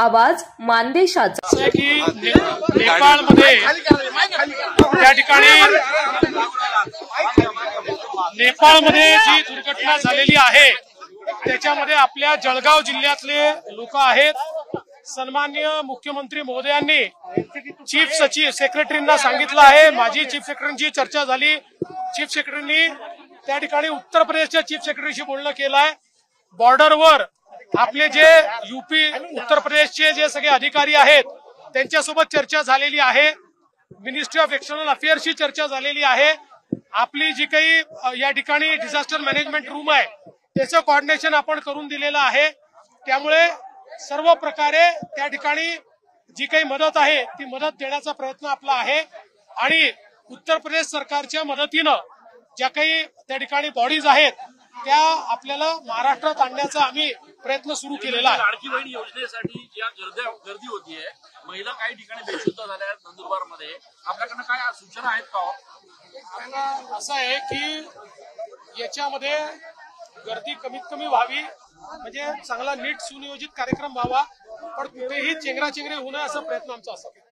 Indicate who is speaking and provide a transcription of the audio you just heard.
Speaker 1: आवाज मानदेशाचा।
Speaker 2: की नेपाळमध्ये त्या ठिकाणी जी दुर्घटना झालेली आहे त्याच्यामध्ये आपल्या जळगाव जिल्ह्यातले लोक आहेत। सन्माननीय मुख्यमंत्री महोदयांनी चीफ सेक्रेटरींना सांगितलं आहे, माझी चीफ सेक्रेटरींची चर्चा झाली। चीफ सेक्रेटरींनी त्या ठिकाणी उत्तर प्रदेशच्या चीफ सेक्रेटरीशी बोलणं केलं आहे। बॉर्डरवर आपले जे यूपी उत्तर प्रदेशचे जे सगळे अधिकारी आहेत त्यांच्यासोबत चर्चा झालेली आहे। मिनिस्ट्री ऑफ एक्सटर्नल अफेअर्सची चर्चा झालेली आहे। आपली जी काही या ठिकाणी डिझास्टर मॅनेजमेंट रूम आहे त्याचं कोऑर्डिनेशन आपण करून दिलेलं आहे। त्यामुळे सर्व प्रकारे त्या ठिकाणी जी काही मदत आहे ती मदत देण्याचा प्रयत्न आपला आहे आणि उत्तर प्रदेश सरकारच्या मदतीनं ज्या काही त्या ठिकाणी बॉडीज आहेत त्या आपल्याला महाराष्ट्रात आणण्याचा आम्ही प्रयत्न सुरू केलेला आहे।
Speaker 3: लाडकी बहीण योजनेसाठी ज्या गर्दी होतीये, महिला काही ठिकाणी बेशुद्ध झाल्या आहेत नंदुरबारमध्ये, आपल्याकडनं काय सूचना आहेत का?
Speaker 2: असं आहे की याच्यामध्ये गर्दी कमीत कमी व्हावी, म्हणजे चांगला नीट सुनियोजित कार्यक्रम व्हावा, पण कुठेही चेंगराचेंगरी होऊ नये असा प्रयत्न आमचा असावा।